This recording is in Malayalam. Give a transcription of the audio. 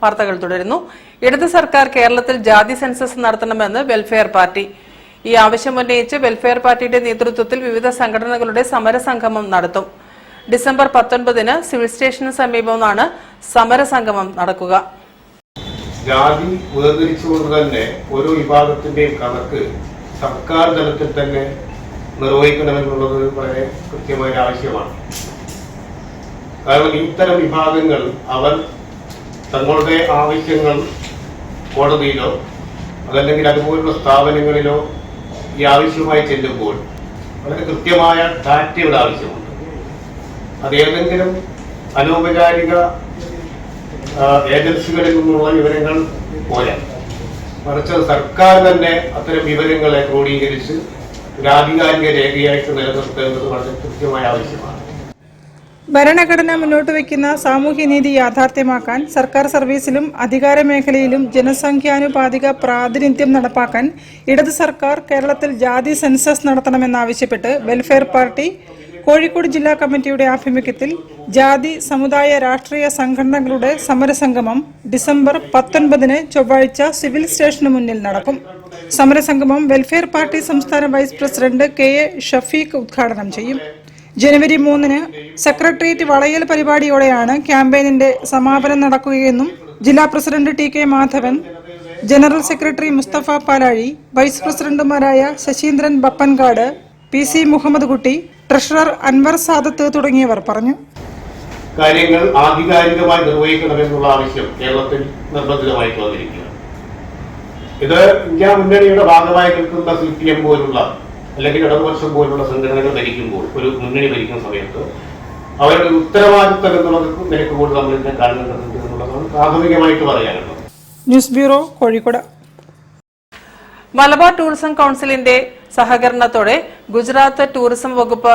വാർത്തകൾ തുടരുന്നു. ഇടത് സർക്കാർ കേരളത്തിൽ ജാതി സെൻസസ് നടത്തണമെന്ന് വെൽഫെയർ പാർട്ടി. ഈ ആവശ്യമുന്നയിച്ച് വെൽഫെയർ പാർട്ടിയുടെ നേതൃത്വത്തിൽ വിവിധ സംഘടനകളുടെ സമരസംഗമം നടത്തും. ഡിസംബർ 19-ന് സിവിൽ സ്റ്റേഷന് സമീപമാണ് സമരസംഗമം നടക്കുക. ജാതി വേർതിരിച്ചുകൊണ്ട് തന്നെ ഓരോ വിഭാഗത്തിന്റെയും കണക്ക് സർക്കാർ തലത്തിൽ തന്നെ നിർവഹിക്കണമെന്നുള്ളത് വളരെ കൃത്യമായ ആവശ്യമാണ്. കാരണം ഇത്തരം വിഭാഗങ്ങൾ അവർ തങ്ങളുടെ ആവശ്യങ്ങൾ കോടതിയിലോ അതല്ലെങ്കിൽ അതുപോലുള്ള സ്ഥാപനങ്ങളിലോ ഈ ആവശ്യമായി ചെല്ലുമ്പോൾ വളരെ കൃത്യമായ ഡാറ്റയുടെ ആവശ്യമുണ്ട്. അത് ഏതെങ്കിലും അനൗപചാരിക ഏജൻസികളിൽ നിന്നുള്ള വിവരങ്ങൾ പോരാ, മറിച്ച് സർക്കാർ തന്നെ അത്തരം വിവരങ്ങളെ ക്രോഡീകരിച്ച് ഒരു ആധികാരിക രേഖയായിട്ട് നിലനിർത്തേണ്ടത് വളരെ കൃത്യമായ ആവശ്യമാണ്. ഭരണഘടന മുന്നോട്ട് വയ്ക്കുന്ന സാമൂഹ്യനീതി യാഥാർത്ഥ്യമാക്കാൻ സർക്കാർ സർവീസിലും അധികാര മേഖലയിലും ജനസംഖ്യാനുപാതിക പ്രാതിനിധ്യം നടപ്പാക്കാൻ ഇടത് സർക്കാർ കേരളത്തിൽ ജാതി സെൻസസ് നടത്തണമെന്നാവശ്യപ്പെട്ട് വെൽഫെയർ പാർട്ടി കോഴിക്കോട് ജില്ലാ കമ്മിറ്റിയുടെ ആഭിമുഖ്യത്തിൽ ജാതി സമുദായ രാഷ്ട്രീയ സംഘടനകളുടെ സമരസംഗമം ഡിസംബർ 19-ന് ചൊവ്വാഴ്ച സിവിൽ സ്റ്റേഷന് മുന്നിൽ നടക്കും. സമരസംഗമം വെൽഫെയർ പാർട്ടി സംസ്ഥാന വൈസ് പ്രസിഡന്റ് KA ഷഫീഖ് ഉദ്ഘാടനം ചെയ്യും. ജനുവരി 3-ന് സെക്രട്ടേറിയറ്റ് വളയൽ പരിപാടിയോടെയാണ് ക്യാമ്പയിനിന്റെ സമാപനം നടക്കുകയെന്നും ജില്ലാ president TK Madhavan, general secretary Mustafa Palazhi, vice പ്രസിഡന്റുമാരായ ശശീന്ദ്രൻ ബപ്പൻകാട്, PC മുഹമ്മദ് കുട്ടി, ട്രഷറർ അൻവർ സാദത്ത് തുടങ്ങിയവർ പറഞ്ഞു. കാര്യങ്ങൾ ആധികാരികമായി നിർവഹിക്കണമെന്നുള്ള ആവശ്യം കേരളത്തിൽ നിർബന്ധിതമായിട്ട് വന്നിരിക്കുക. ഇത് ഇന്ത്യ മുന്നണിയുടെ ഭാഗമായി നിൽക്കുന്ന CPM പോലുള്ള അല്ലെങ്കിൽ ഇടതുപക്ഷം പോലുള്ള സംഘടനകൾ ഭരിക്കുമ്പോൾ, ഒരു മുന്നണി ഭരിക്കുന്ന സമയത്ത് അവരുടെ ഉത്തരവാദിത്തം എന്നുള്ള നിലക്ക് കൂടി നമ്മൾ ഇതിനെ കാണേണ്ടതുണ്ട് എന്നുള്ളതാണ് പ്രാഥമികമായിട്ട് പറയാനുള്ളത്. News bureau, Kozhikode. Malabar tourism കൌൺസിലിന്റെ സഹകരണത്തോടെ ഗുജറാത്ത് ടൂറിസം വകുപ്പ്